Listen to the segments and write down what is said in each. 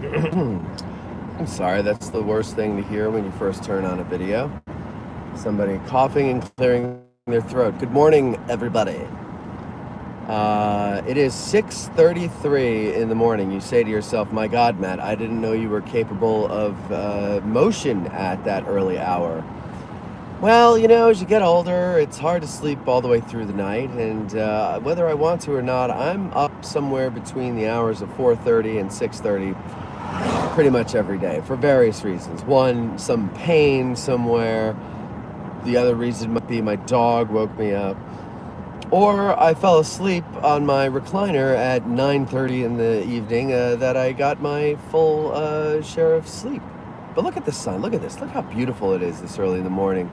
I'm sorry, that's the worst thing to hear when you first turn on a video. Somebody coughing and clearing their throat. Good morning, everybody. It is 6:33 in the morning. You say to yourself, my God, Matt, I didn't know you were capable of motion at that early hour. Well, as you get older, it's hard to sleep all the way through the night, and whether I want to or not, I'm up somewhere between the hours of 4:30 and 6:30 pretty much every day for various reasons. One, some pain somewhere. The other reason might be my dog woke me up. Or I fell asleep on my recliner at 9:30 in the evening that I got my full share of sleep. But look at the sun. Look at this. Look how beautiful it is this early in the morning.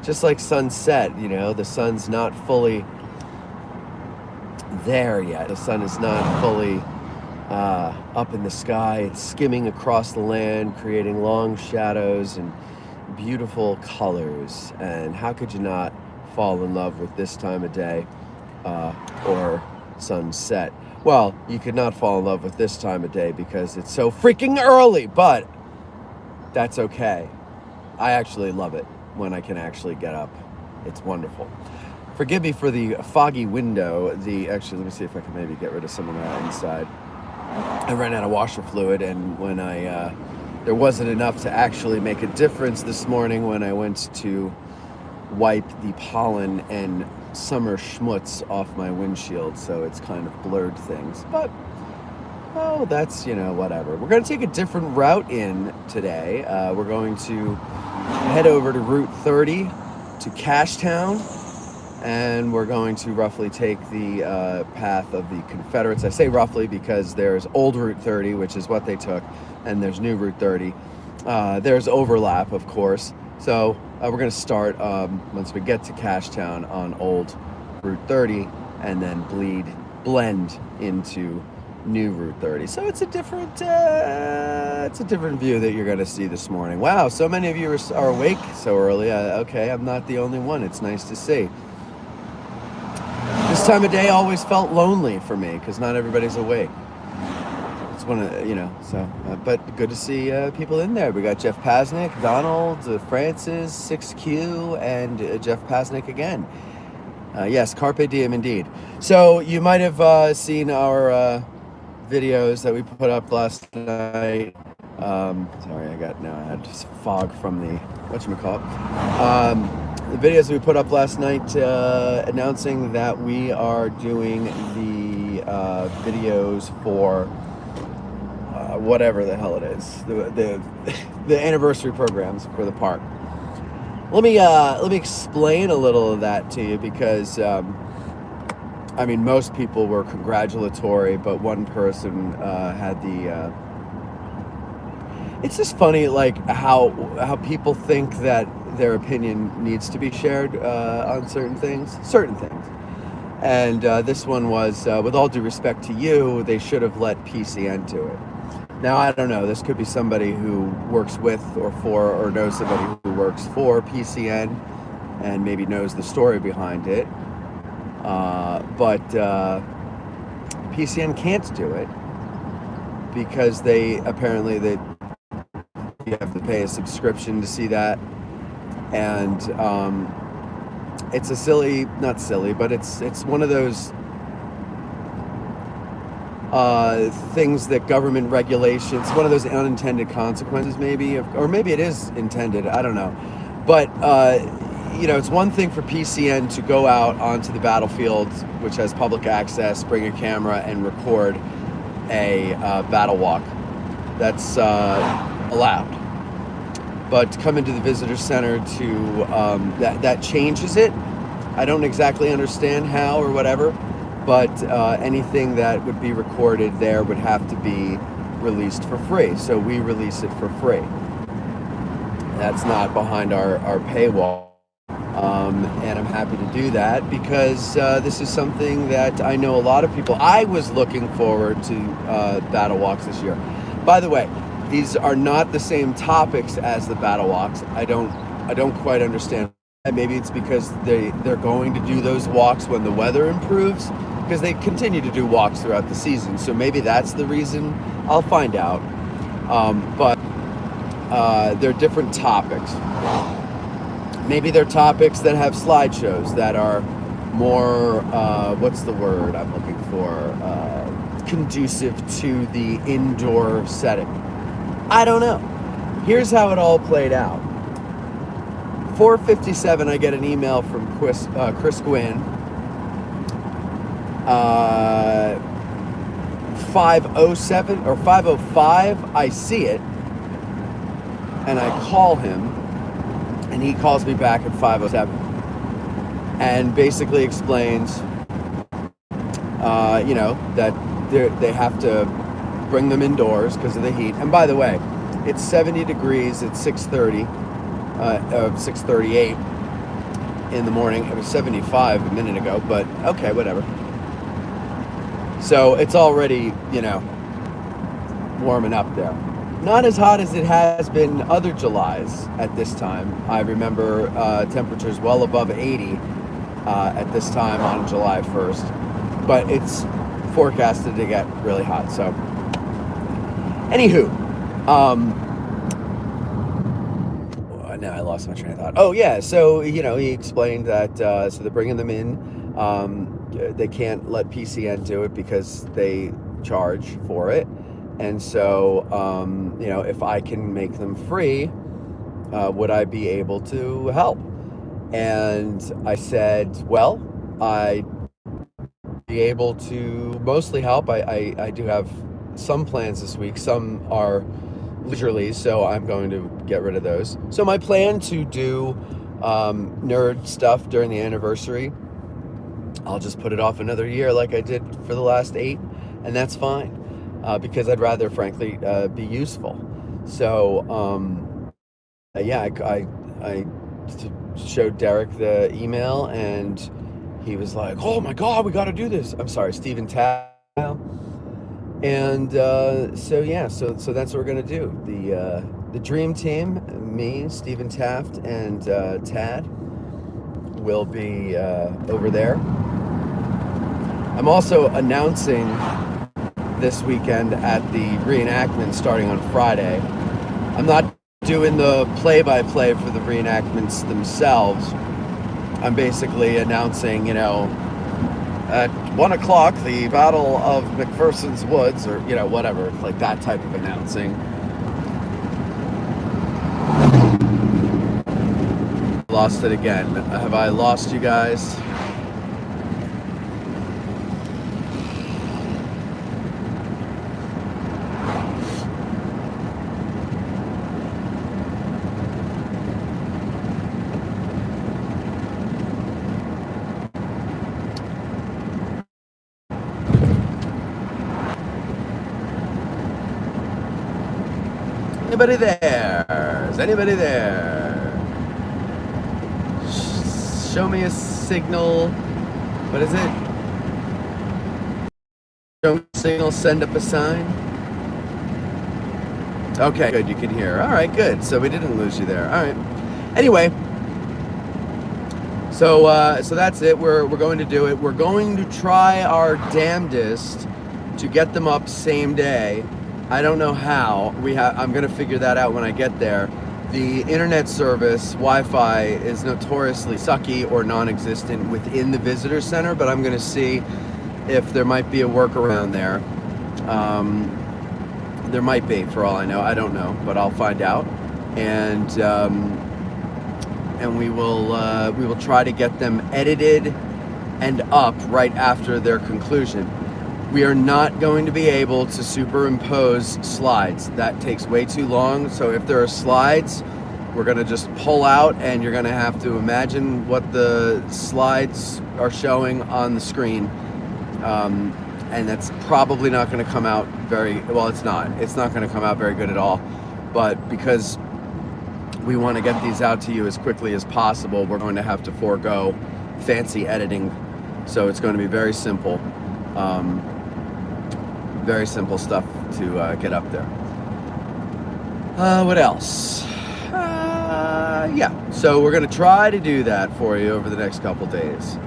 Just like sunset, the sun's not fully there yet. The sun is not fully up in the sky. It's skimming across the land, creating long shadows and beautiful colors. And how could you not fall in love with this time of day or sunset? Well, you could not fall in love with this time of day because it's so freaking early, but that's okay. I actually love it when I can actually get up. It's wonderful. Forgive me for the foggy window. Actually, let me see if I can maybe get rid of some of that inside. I ran out of washer fluid, and when there wasn't enough to actually make a difference this morning when I went to wipe the pollen and summer schmutz off my windshield, so it's kind of blurred things. But, that's, whatever. We're going to take a different route in today. We're going to head over to Route 30 to Cashtown, and we're going to roughly take the path of the Confederates. I say roughly because there's old Route 30, which is what they took, and there's new Route 30. There's overlap, of course. So we're going to start once we get to Cashtown on old Route 30, and then blend into new Route 30. So it's a different view that you're going to see this morning. Wow, so many of you are awake so early. Okay, I'm not the only one. It's nice to see. This time of day always felt lonely for me because not everybody's awake. It's one of, but good to see people in there. We got Jeff Pasnick, Donald, Francis, 6Q, and Jeff Pasnick again. Yes, Carpe Diem indeed. So you might have seen our videos that we put up last night. Sorry, I had just fog from the whatchamacallit. The videos we put up last night announcing that we are doing the videos for whatever the hell it is, the anniversary programs for the park. Let me explain a little of that to you because most people were congratulatory, but one person had the. It's just funny, like how people think that their opinion needs to be shared on certain things. And this one was, with all due respect to you, they should have let PCN do it. Now, I don't know. This could be somebody who works with or for or knows somebody who works for PCN and maybe knows the story behind it. But PCN can't do it because they you have to pay a subscription to see that. And it's not silly, but it's one of those things that government regulations, one of those unintended consequences maybe, or maybe it is intended, I don't know. But, it's one thing for PCN to go out onto the battlefield, which has public access, bring a camera and record a battle walk. That's allowed. But to come into the visitor center that changes it. I don't exactly understand how or whatever, but anything that would be recorded there would have to be released for free. So we release it for free. That's not behind our paywall. And I'm happy to do that because this is something that I know a lot of people. I was looking forward to battle walks this year. By the way, these are not the same topics as the battle walks. I don't quite understand. Maybe it's because they're going to do those walks when the weather improves, because they continue to do walks throughout the season. So maybe that's the reason. I'll find out. But they're different topics. Maybe they're topics that have slideshows that are more, what's the word I'm looking for, conducive to the indoor setting. I don't know. Here's how it all played out. 4:57, I get an email from Chris Gwynn. 5:07 or 5:05, I see it, and I call him, and he calls me back at 5:07, and basically explains, that they have to bring them indoors because of the heat. And by the way, it's 70 degrees at 6:30. 6:38 in the morning. It was 75 a minute ago, but okay, whatever. So it's already, warming up there. Not as hot as it has been other Julys at this time. I remember temperatures well above 80 at this time on July 1st, but it's forecasted to get really hot. So, anywho, now I lost my train of thought. Oh yeah, so he explained that so they're bringing them in. They can't let PCN do it because they charge for it, and so if I can make them free, would I be able to help? And I said, well, I'd be able to mostly help. I do have some plans this week. Some are leisurely, so I'm going to get rid of those. So my plan to do nerd stuff during the anniversary, I'll just put it off another year like I did for the last 8, and that's fine, because I'd rather, frankly, be useful. So I showed Derek the email, and he was like, oh my God, we got to do this. I'm sorry, Stephen Taft. And so that's what we're gonna do. The dream team, me, Stephen Taft, and Tad, will be over there. I'm also announcing this weekend at the reenactment starting on Friday. I'm not doing the play-by-play for the reenactments themselves. I'm basically announcing, at 1 o'clock, the Battle of McPherson's Woods, or, whatever, like that type of announcing. Lost it again. Have I lost you guys? Anybody there? Is anybody there? Show me a signal. What is it? Show me a signal, send up a sign. Okay, good, you can hear. All right, good. So we didn't lose you there. All right. Anyway, so that's it. We're going to do it. We're going to try our damnedest to get them up same day. I don't know how. I'm going to figure that out when I get there. The internet service, Wi-Fi, is notoriously sucky or non-existent within the visitor center, but I'm going to see if there might be a workaround there. There might be, for all I know. I don't know, but I'll find out. And we will try to get them edited and up right after their conclusion. We are not going to be able to superimpose slides. That takes way too long. So if there are slides, we're going to just pull out, and you're going to have to imagine what the slides are showing on the screen. And that's probably not going to come out very well. It's not going to come out very good at all. But because we want to get these out to you as quickly as possible, we're going to have to forego fancy editing. So it's going to be very simple. Very simple stuff to get up there. What else? Yeah, so we're going to try to do that for you over the next couple days.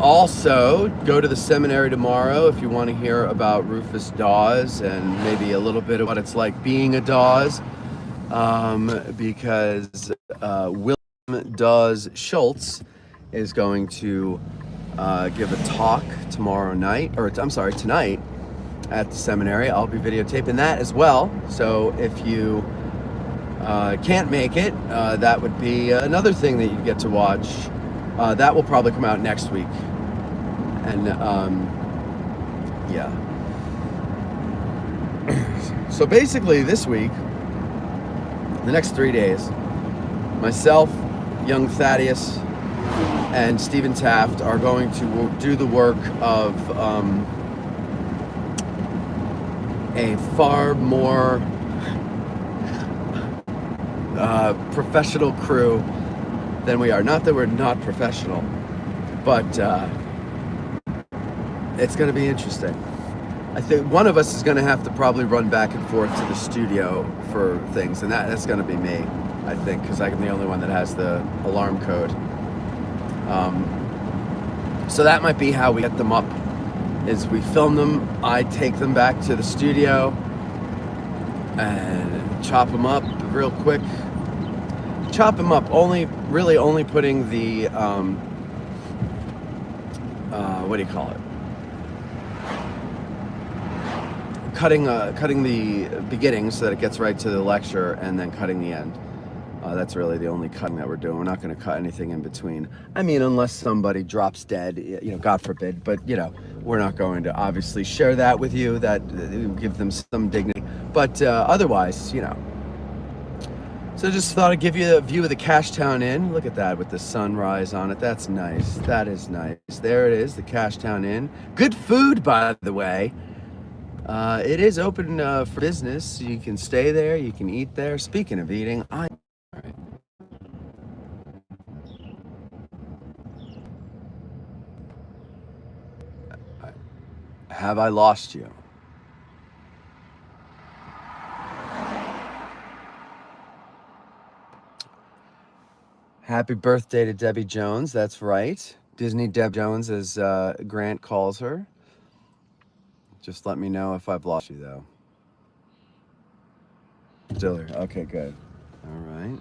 Also, go to the seminary tomorrow if you want to hear about Rufus Dawes and maybe a little bit of what it's like being a Dawes, because William Dawes Schultz is going to give a talk tomorrow night, or I'm sorry, tonight at the seminary. I'll be videotaping that as well. So if you can't make it, that would be another thing that you get to watch. That will probably come out next week. And yeah. So basically this week, the next 3 days, myself, young Thaddeus, and Stephen Taft are going to do the work of a far more professional crew than we are. Not that we're not professional, but it's going to be interesting. I think one of us is going to have to probably run back and forth to the studio for things, and that's going to be me, I think, because I'm the only one that has the alarm code. So that might be how we get them up, is we film them, I take them back to the studio and chop them up real quick. Chop them up, only putting the, what do you call it? Cutting the beginning so that it gets right to the lecture, and then cutting the end. That's really the only cutting that we're doing. We're not going to cut anything in between. I mean, unless somebody drops dead, you know, God forbid. But, you know, we're not going to obviously share that with you. That will give them some dignity. But otherwise, you know. So just thought I'd give you a view of the Cashtown Inn. Look at that with the sunrise on it. That's nice. That is nice. There it is, the Cashtown Inn. Good food, by the way. It is open for business. You can stay there. You can eat there. Speaking of eating, have I lost you? Happy birthday to Debbie Jones. That's right. Disney Deb Jones, as Grant calls her. Just let me know if I've lost you, though. Still here. Okay, good. All right.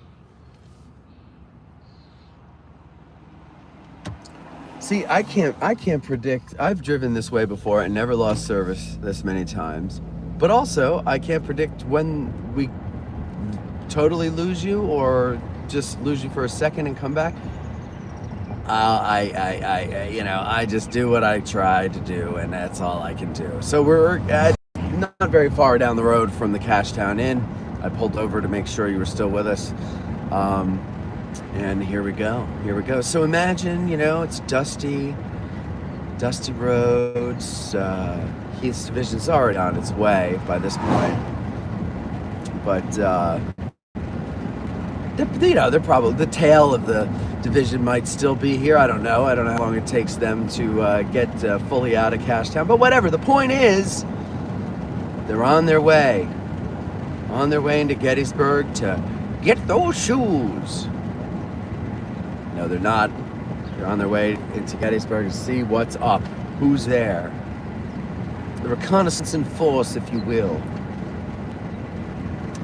See, I can't predict. I've driven this way before and never lost service this many times. But also, I can't predict when we totally lose you or just lose you for a second and come back. I just do what I try to do, and that's all I can do. So we're not very far down the road from the Cashtown Inn. I pulled over to make sure you were still with us. And here we go. So imagine, you know, it's dusty roads. Heath's Division's already on its way by this point. But, they're probably, the tail of the division might still be here. I don't know how long it takes them to get fully out of Cashtown. But whatever, the point is, they're on their way into Gettysburg to get those shoes. No, they're not. They're on their way into Gettysburg to see what's up, who's there. The reconnaissance in force, if you will.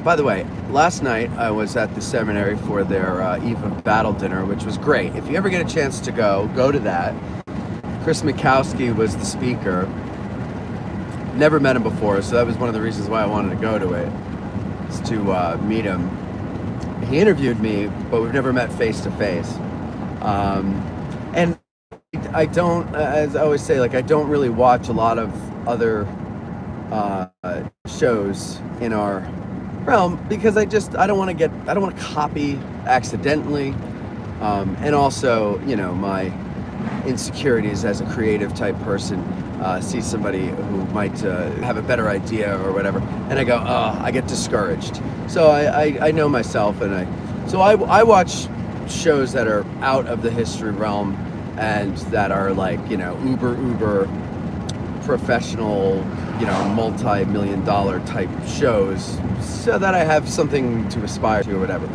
By the way, last night I was at the seminary for their Eve of Battle dinner, which was great. If you ever get a chance to go to that. Chris Mikowski was the speaker. Never met him before, so that was one of the reasons why I wanted to go to it, is to meet him. He interviewed me, but we've never met face to face. And I don't, as I always say, like, I don't really watch a lot of other shows in our realm because I don't want to copy accidentally, and also, you know, my insecurities as a creative type person, see somebody who might have a better idea or whatever, and I go, I get discouraged. So I know myself, and I watch shows that are out of the history realm and that are like, you know, uber professional, you know, multi-million-dollar type shows, so that I have something to aspire to or whatever.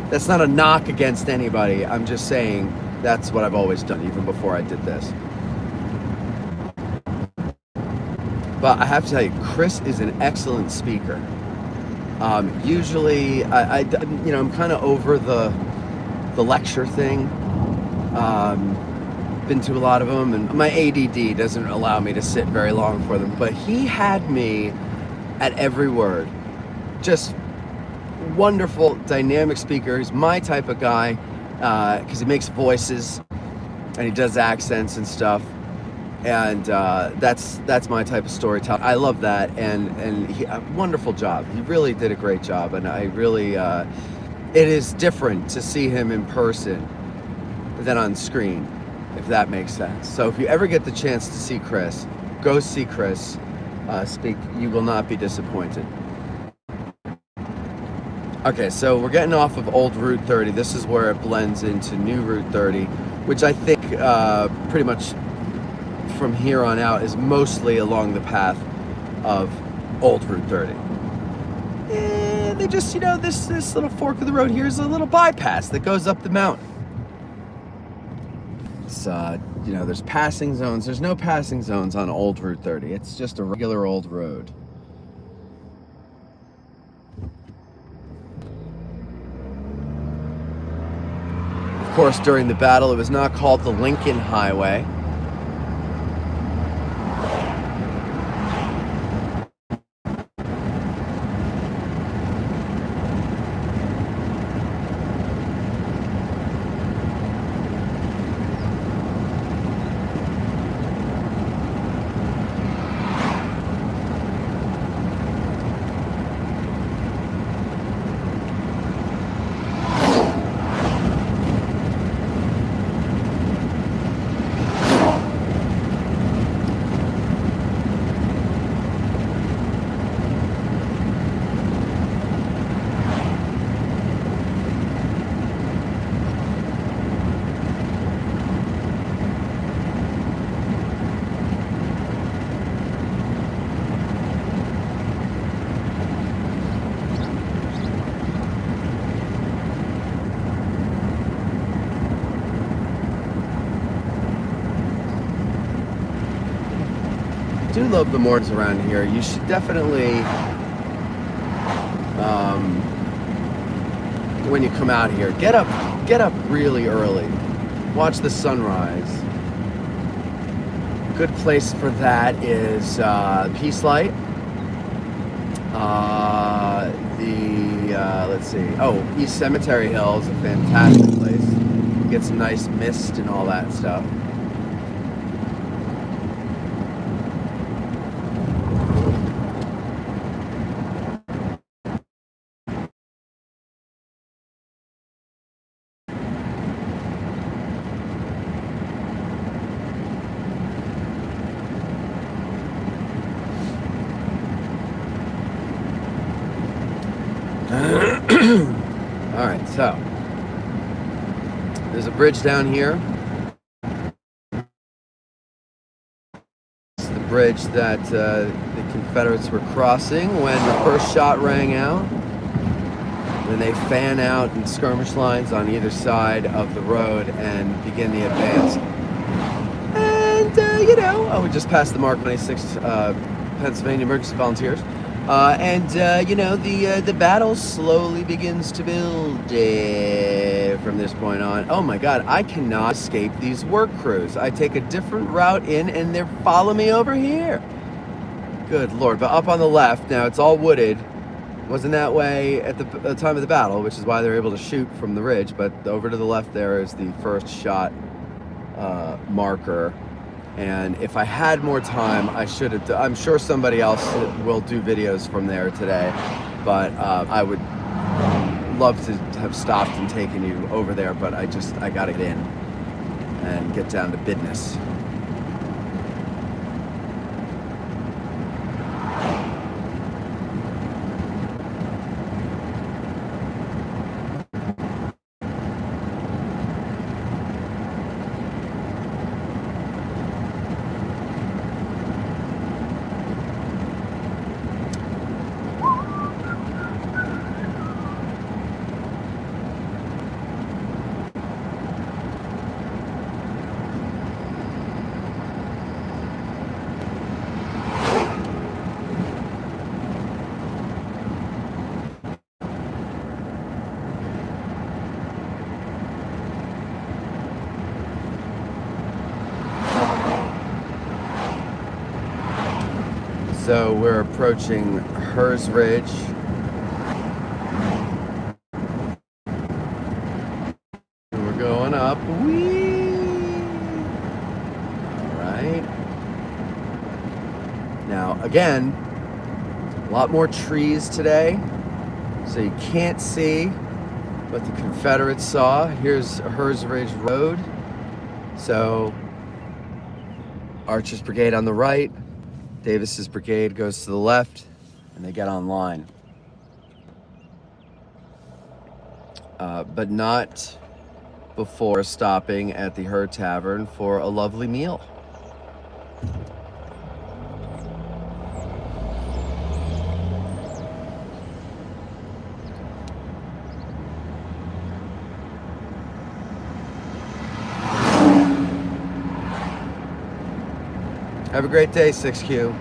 That's not a knock against anybody. I'm just saying that's what I've always done, even before I did this. But I have to tell you, Chris is an excellent speaker. Usually, I'm kind of over the lecture thing. Been to a lot of them, and my ADD doesn't allow me to sit very long for them. But he had me at every word. Just wonderful, dynamic speaker. He's my type of guy because he makes voices and he does accents and stuff. And that's my type of storytelling. I love that, and he, a wonderful job. He really did a great job, and I really, it is different to see him in person than on screen, if that makes sense. So if you ever get the chance to see Chris, go see Chris speak. You will not be disappointed. Okay, so we're getting off of old Route 30. This is where it blends into new Route 30, which I think pretty much from here on out is mostly along the path of old Route 30. And they just, this little fork of the road here is a little bypass that goes up the mountain. It's, there's passing zones. There's no passing zones on old Route 30. It's just a regular old road. Of course, during the battle, it was not called the Lincoln Highway. I do love the mornings around here. You should definitely, when you come out here, get up really early. Watch the sunrise. A good place for that is Peace Light. Let's see. Oh, East Cemetery Hill is a fantastic place. Get some nice mist and all that stuff. All right, so there's a bridge down here. It's the bridge that the Confederates were crossing when the first shot rang out. Then they fan out in skirmish lines on either side of the road and begin the advance. And, we just passed the Mark 26 Pennsylvania Emergency Volunteers. The battle slowly begins to build from this point on. Oh my God, I cannot escape these work crews. I take a different route in and they're following me over here. Good Lord, but up on the left, now it's all wooded. Wasn't that way at the time of the battle, which is why they're able to shoot from the ridge, but over to the left there is the first shot marker. And if I had more time, I should have. I'm sure somebody else will do videos from there today, but I would love to have stopped and taken you over there, but I gotta get in and get down to business. So we're approaching Hers Ridge. And we're going up. Whee! All right. Now, again, a lot more trees today, so you can't see what the Confederates saw. Here's Hers Ridge Road. So Archer's brigade on the right, Davis's brigade goes to the left, and they get online. But not before stopping at the Her Tavern for a lovely meal. Have a great day, 6Q.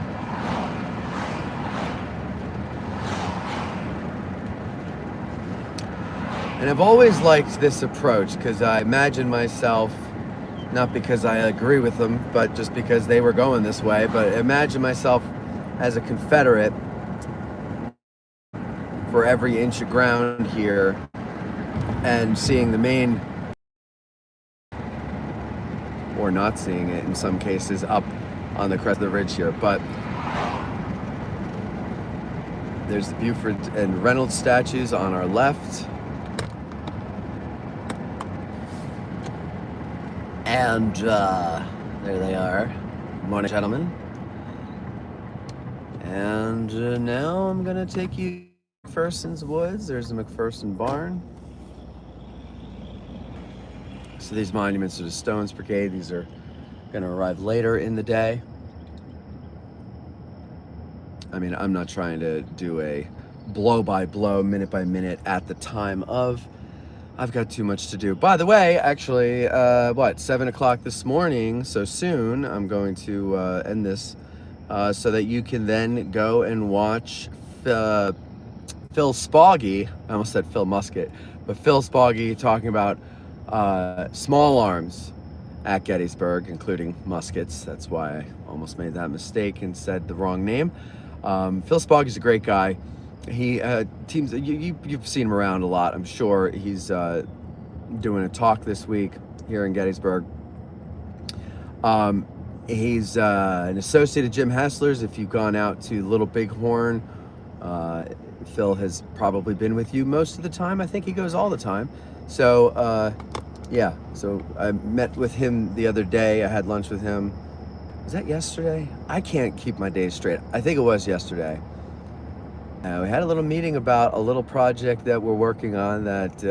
And I've always liked this approach because I imagine myself, not because I agree with them, but just because they were going this way, but imagine myself as a Confederate for every inch of ground here and seeing the main, or not seeing it in some cases, up on the crest of the ridge here. But there's the Buford and Reynolds statues on our left. And there they are. Morning, gentlemen. And now I'm gonna take you to McPherson's Woods. There's the McPherson barn. So these monuments are the Stones Brigade. These are gonna arrive later in the day. I mean, I'm not trying to do a blow by blow, minute by minute at the time of. I've got too much to do. By the way, actually, 7 o'clock this morning, so soon, I'm going to end this so that you can then go and watch Phil Spoggy, I almost said Phil Musket, but Phil Spoggy talking about small arms at Gettysburg, including muskets. That's why I almost made that mistake and said the wrong name. Phil Spoggy's a great guy. He teams. You've seen him around a lot, I'm sure. He's doing a talk this week here in Gettysburg. He's an associate of Jim Hassler's. If you've gone out to Little Bighorn, Phil has probably been with you most of the time. I think he goes all the time. So yeah. So I met with him the other day. I had lunch with him. Was that yesterday? I can't keep my days straight. I think it was yesterday. We had a little meeting about a little project that we're working on that,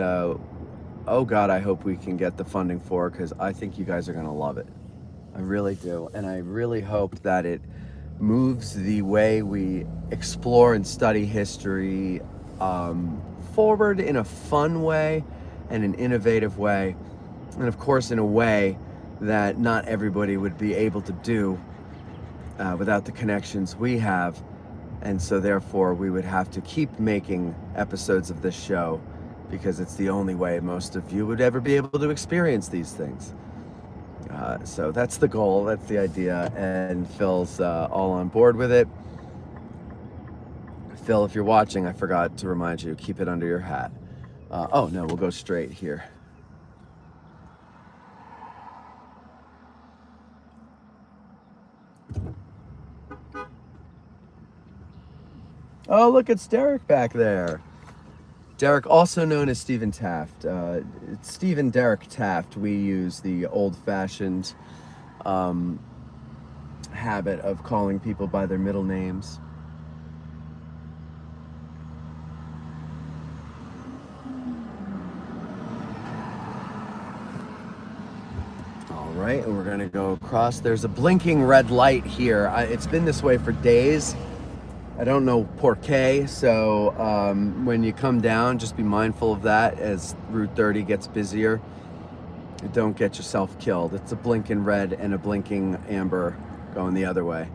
oh God, I hope we can get the funding for, because I think you guys are going to love it. I really do. And I really hope that it moves the way we explore and study history forward in a fun way and an innovative way. And of course, in a way that not everybody would be able to do without the connections we have. And so therefore we would have to keep making episodes of this show because it's the only way most of you would ever be able to experience these things. So that's the goal, that's the idea, and Phil's all on board with it. Phil, if you're watching, I forgot to remind you, keep it under your hat. Oh no, we'll go straight here. Oh, look, it's Derek back there. Derek, also known as Stephen Taft. It's Stephen Derek Taft. We use the old-fashioned habit of calling people by their middle names. All right, and we're gonna go across. There's a blinking red light here. It's been this way for days. I don't know por qué, so when you come down, just be mindful of that as Route 30 gets busier. Don't get yourself killed. It's a blinking red and a blinking amber going the other way.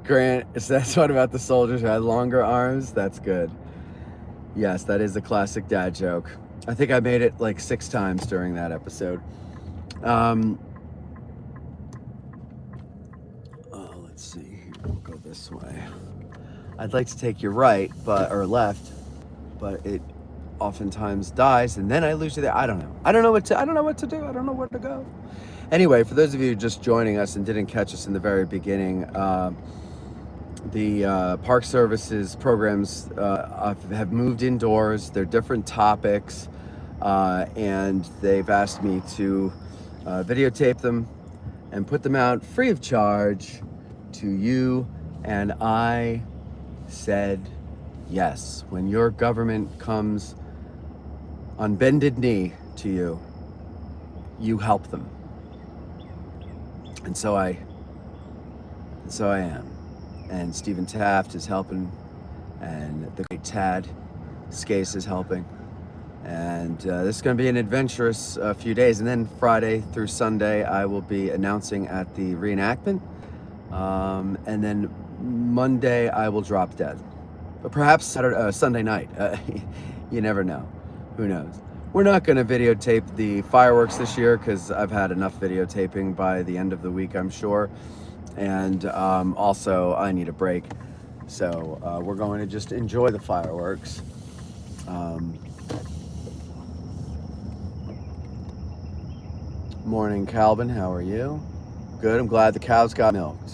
Grant, is that what about the soldiers who had longer arms? That's good. Yes, that is a classic dad joke. I think I made it like 6 times during that episode. Let's see here. We'll go this way. I'd like to take you right, or left, but it oftentimes dies, and then I lose you there. I don't know. I don't know what to do. I don't know where to go. Anyway, for those of you just joining us and didn't catch us in the very beginning, the Park Services programs have moved indoors. They're different topics, and they've asked me to videotape them and put them out free of charge to you, and I said yes. When your government comes on bended knee to you, you help them. And so I am. And Stephen Taft is helping, and the great Tad Skase is helping. And this is going to be an adventurous few days. And then Friday through Sunday, I will be announcing at the reenactment. And then Monday, I will drop dead. But perhaps Sunday night. You never know. Who knows? We're not going to videotape the fireworks this year because I've had enough videotaping by the end of the week, I'm sure. And also, I need a break. So we're going to just enjoy the fireworks. Morning, Calvin. How are you? Good. I'm glad the cows got milked.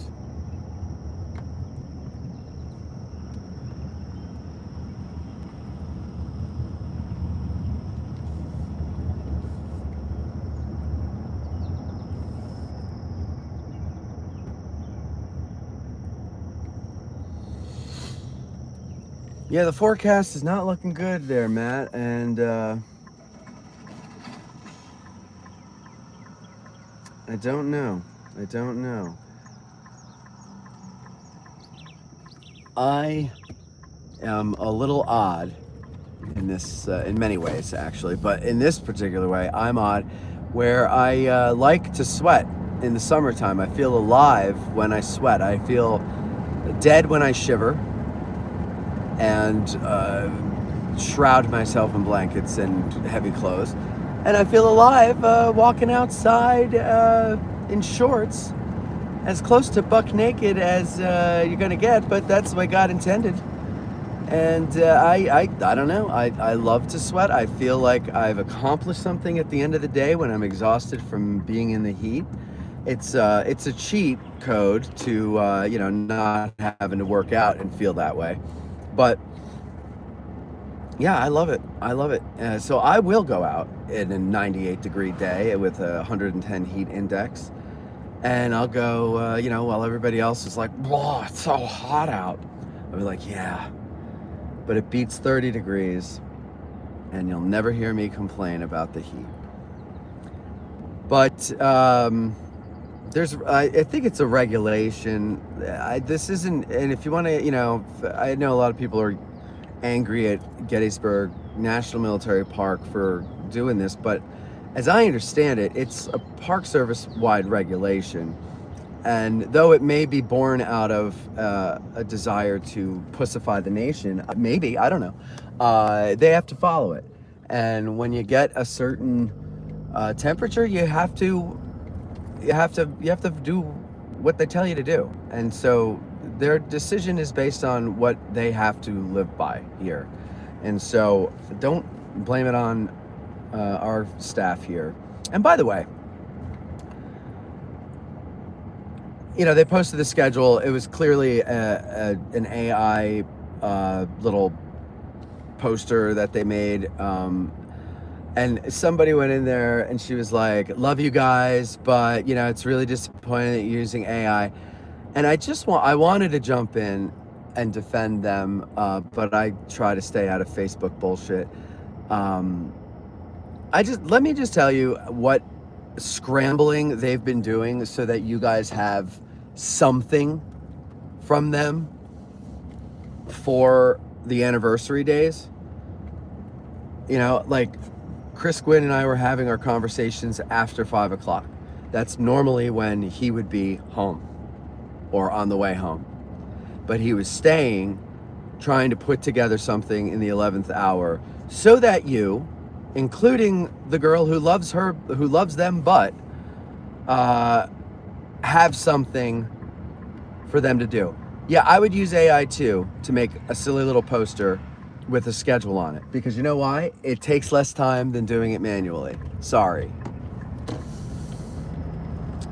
Yeah, the forecast is not looking good there, Matt, and I don't know. I am a little odd in this, in many ways, actually, but in this particular way, I'm odd, where I like to sweat in the summertime. I feel alive when I sweat. I feel dead when I shiver and shroud myself in blankets and heavy clothes. And I feel alive walking outside in shorts, as close to buck naked as you're gonna get, but that's the way God intended. And I don't know, I love to sweat. I feel like I've accomplished something at the end of the day when I'm exhausted from being in the heat. It's a cheat code to not having to work out and feel that way. But yeah, I love it. So I will go out in a 98 degree day with a 110 heat index, and I'll go, while everybody else is like, whoa, it's so hot out. I'll be like, yeah, but it beats 30 degrees, and you'll never hear me complain about the heat. But I think it's a regulation. This isn't, and if you want to, I know a lot of people are angry at Gettysburg National Military Park for doing this, but as I understand it, it's a Park Service wide regulation, and though it may be born out of a desire to pussify the nation, maybe, I don't know, they have to follow it. And when you get a certain temperature, you have to do what they tell you to do. And so their decision is based on what they have to live by here. And so don't blame it on our staff here. And by the way, they posted the schedule. It was clearly an AI little poster that they made. And somebody went in there and she was like, love you guys, but it's really disappointing that you're using AI. And I wanted to jump in and defend them, but I try to stay out of Facebook bullshit. Let me just tell you what scrambling they've been doing so that you guys have something from them for the anniversary days. Like Chris Gwynn and I were having our conversations after 5 o'clock. That's normally when he would be home or on the way home. but he was staying, trying to put together something in the 11th hour so that you, including the girl who loves them, but have something for them to do. Yeah, I would use AI too to make a silly little poster with a schedule on it, because you know why? It takes less time than doing it manually. Sorry.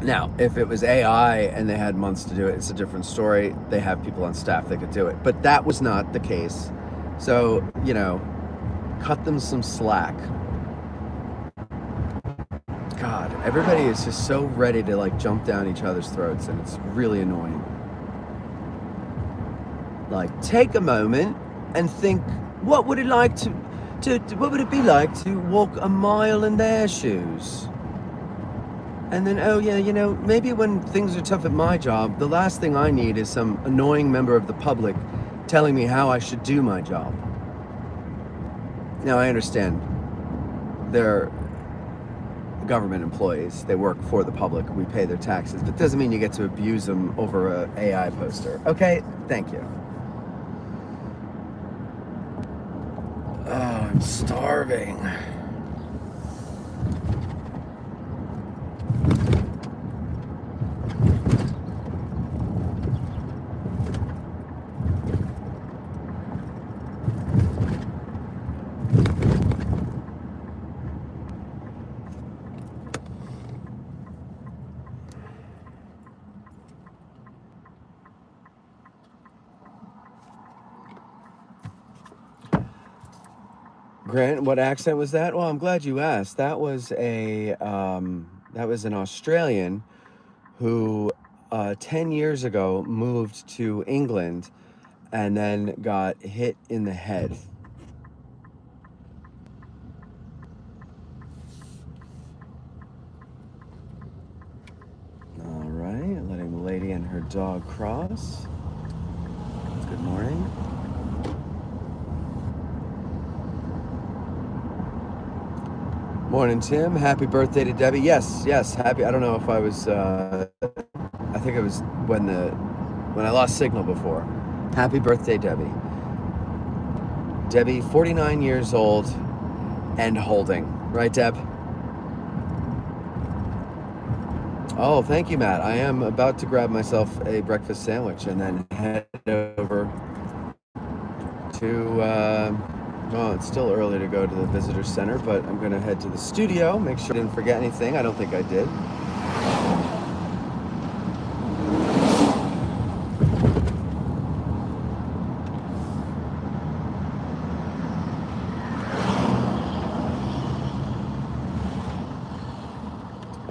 Now, if it was AI and they had months to do it, it's a different story. They have people on staff that could do it. But that was not the case. So, cut them some slack. God, everybody is just so ready to like jump down each other's throats, and it's really annoying. Like, take a moment and think, what would it be like to walk a mile in their shoes? And then, oh yeah, maybe when things are tough at my job, the last thing I need is some annoying member of the public telling me how I should do my job. Now, I understand they're government employees. They work for the public. We pay their taxes. But it doesn't mean you get to abuse them over an AI poster. Okay? Thank you. Oh, I'm starving. Grant, what accent was that? Well, I'm glad you asked. That was an Australian who 10 years ago moved to England and then got hit in the head. All right, letting the lady and her dog cross. Good morning. Morning, Tim. Happy birthday to Debbie. Yes, happy. I don't know if I was, I think it was when I lost signal before. Happy birthday, Debbie. Debbie, 49 years old and holding. Right, Deb? Oh, thank you, Matt. I am about to grab myself a breakfast sandwich and then head over to, well, it's still early to go to the visitor center, but I'm going to head to the studio, make sure I didn't forget anything. I don't think I did.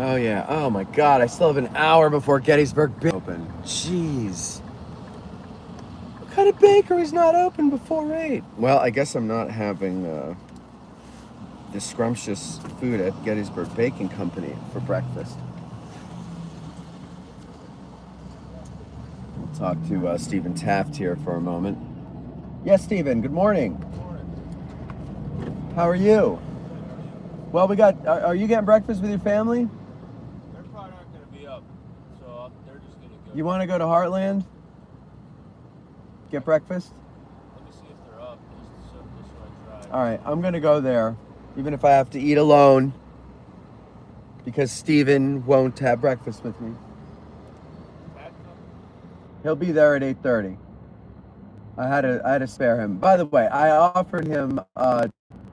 Oh, yeah. Oh, my God. I still have an hour before Gettysburg open. Jeez. What kind of bakery's not open before 8? Well, I guess I'm not having the scrumptious food at Gettysburg Baking Company for breakfast. We'll talk to Stephen Taft here for a moment. Yes, Stephen. Good morning. Good morning. How are you? Well, we got. Are you getting breakfast with your family? They're probably not going to be up, so they're just going to go. You want to go to Heartland? Get breakfast? Let me see if they're up, just so I try. All right, I'm going to go there, even if I have to eat alone, because Steven won't have breakfast with me. He'll be there at 8:30. I had to spare him. By the way, I offered him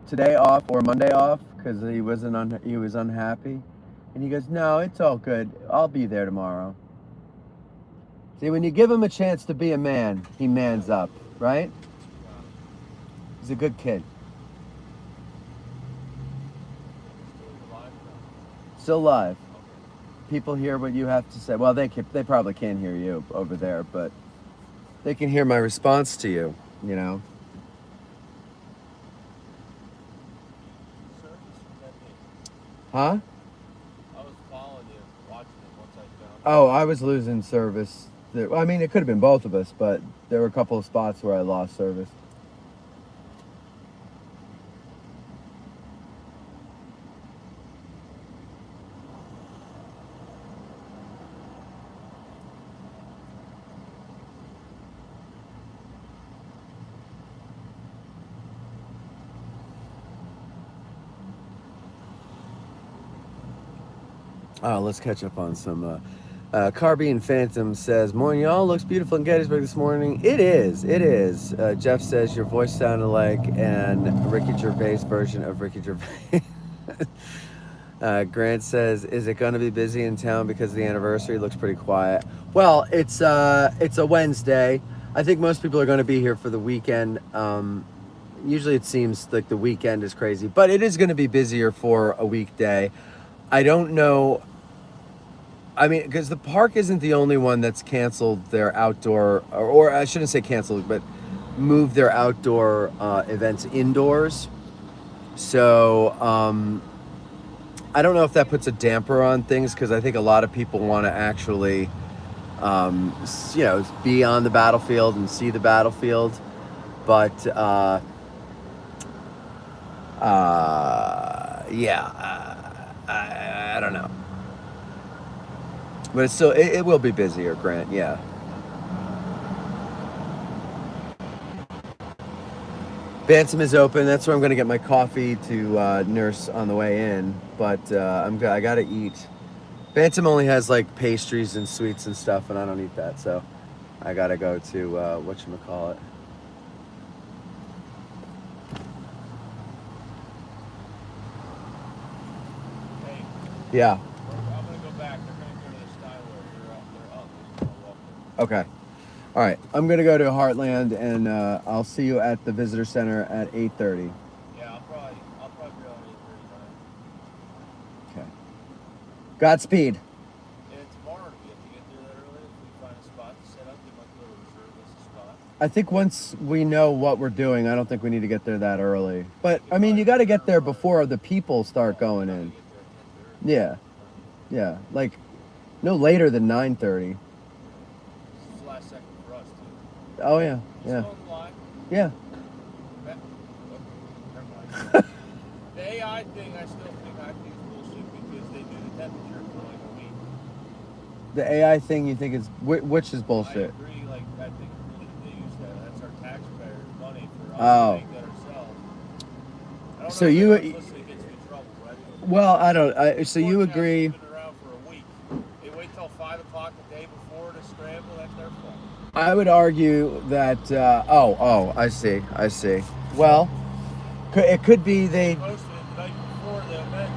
today off or Monday off because he was unhappy, and he goes, "No, it's all good. I'll be there tomorrow." See, when you give him a chance to be a man, he mans up, right? He's a good kid. Still live. People hear what you have to say. Well, they probably can't hear you over there, but they can hear my response to you, you know. Huh? I was following you, watching it once I found it. Oh, I was losing service. I mean, it could have been both of us, but there were a couple of spots where I lost service. Let's catch up on some. Carbian Phantom says, "Morning, y'all. Looks beautiful in Gettysburg this morning. It is. It is." Jeff says, "Your voice sounded like an Ricky Gervais version of Ricky Gervais." Grant says, "Is it going to be busy in town because of the anniversary? Looks pretty quiet." Well, it's a Wednesday. I think most people are going to be here for the weekend. Usually, it seems like the weekend is crazy, but it is going to be busier for a weekday. I don't know. I mean, because the park isn't the only one that's canceled their outdoor, or I shouldn't say canceled, but moved their outdoor events indoors. So I don't know if that puts a damper on things, because I think a lot of people want to actually, be on the battlefield and see the battlefield. But yeah, I don't know. But it's still, it will be busier, Grant. Yeah. Bantam is open. That's where I'm going to get my coffee to nurse on the way in. But I got to eat. Bantam only has like pastries and sweets and stuff, and I don't eat that. So I got to go to whatchamacallit. Hey, Yeah. I'm gonna go back. They're gonna go to the Steinway. They're up. They're welcome. Okay. All right. I'm going to go to Heartland, and I'll see you at the visitor center at 8:30. Yeah, I'll probably be on 8:30. Okay. Godspeed. And tomorrow, if you have to get there that early, if we find a spot to set up, they might be able to reserve us a spot. I think once we know what we're doing, I don't think we need to get there that early. But I mean, you got to get there before the people start going in. Get there at 10:30. Yeah, yeah, like no later than 9:30. This is the last second for us too. Oh yeah, yeah, Still in line. yeah. Never mind. The AI thing, I still think is bullshit because they do the temperature for like a week. The AI thing, you think is which is bullshit? I agree. Like I think really they use that. That's our taxpayers' money for us Oh. to make that ourselves. I don't So know if you- anyone listening gets me in trouble, right? Well, I don't. So you Forecast agree? has been around for a week. They wait till 5 o'clock the day before to scramble. That's their fault. I would argue that. I see. I see. Well, it could be they. Posted it the night before the event.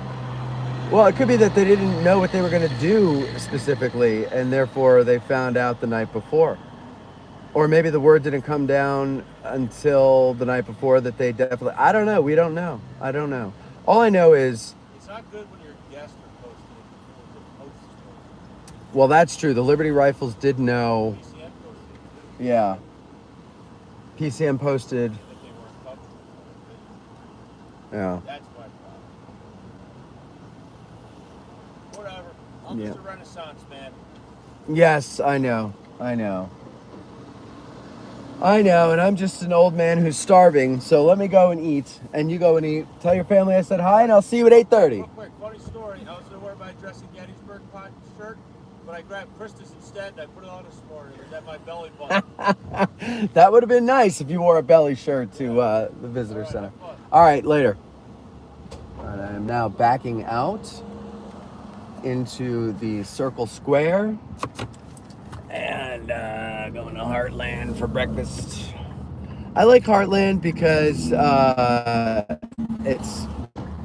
Well, it could be that they didn't know what they were going to do specifically, and therefore they found out the night before. Or maybe the word didn't come down until the night before that they definitely. I don't know. We don't know. I don't know. All I know is, It's not good when your guests are posting it before the post is posted. well, that's true. The Liberty Rifles did know. PCM posted it too. Yeah. PCM posted. That they weren't covered. Yeah. That's my problem. Whatever. I'm just a Renaissance man. Yes, I know. I know. I know, and I'm just an old man who's starving, so let me go and eat, and you go and eat. Tell your family I said hi, and I'll see you at 8:30. Real quick, funny story. I was going to wear my dress in Gettysburg shirt, but I grabbed Christus instead, and I put it on this morning. It was at my belly button. That would have been nice if you wore a belly shirt to the visitor center. All right, later. All right, I am now backing out into the Circle Square and going to Heartland for breakfast. I like Heartland because it's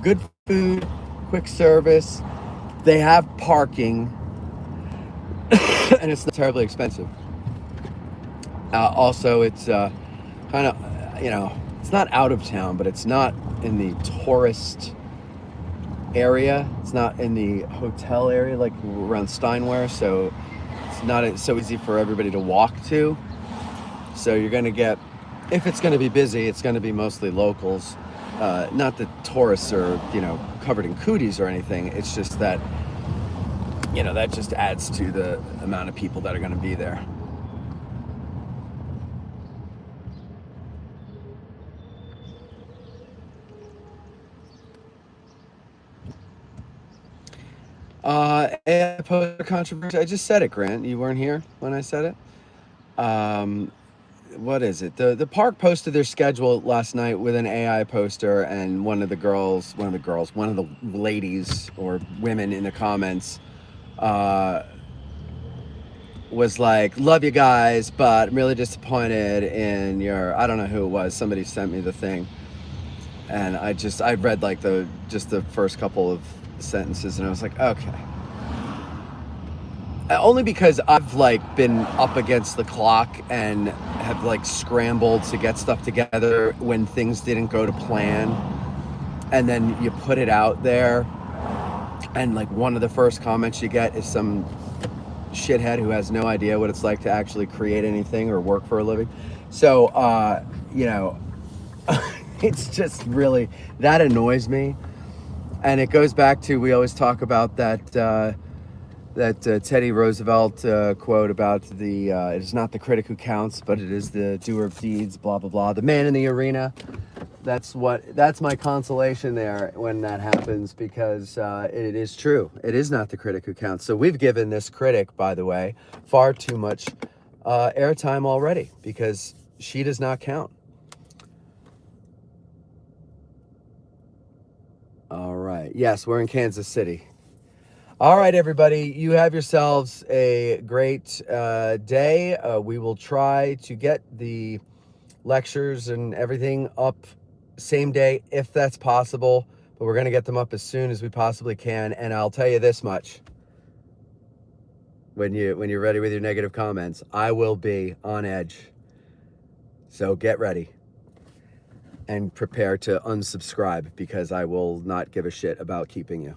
good food, quick service. They have parking, and it's not terribly expensive. Also, it's kind of, it's not out of town, but it's not in the tourist area. It's not in the hotel area like around Steinway, so it's not so easy for everybody to walk to. So you're going to get, if it's going to be busy, it's going to be mostly locals. Not that tourists are, covered in cooties or anything. It's just that, that just adds to the amount of people that are going to be there. AI poster controversy. I just said it, Grant. You weren't here when I said it. what is it? The park posted their schedule last night with an AI poster, and one of the ladies or women in the comments uh, was like, "Love you guys, but I'm really disappointed in your." I don't know who it was. Somebody sent me the thing, and I read like the first couple of sentences, and I was like, okay. Only because I've like been up against the clock and have like scrambled to get stuff together when things didn't go to plan, and then you put it out there, and like one of the first comments you get is some shithead who has no idea what it's like to actually create anything or work for a living. So you know, it's just really, that annoys me, and it goes back to, we always talk about that Teddy Roosevelt quote about the it is not the critic who counts, but it is the doer of deeds, blah blah blah, the man in the arena. That's my consolation there when that happens, because it is true. It is not the critic who counts. So we've given this critic, by the way, far too much airtime already, because she does not count. All right. Yes, we're in Kansas City. All right, everybody, you have yourselves a great day. We will try to get the lectures and everything up same day if that's possible, but we're going to get them up as soon as we possibly can. And I'll tell you this much: when you're ready with your negative comments, I will be on edge. So get ready and prepare to unsubscribe, because I will not give a shit about keeping you.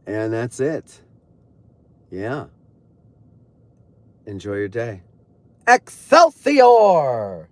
And that's it. Yeah. Enjoy your day. Excelsior!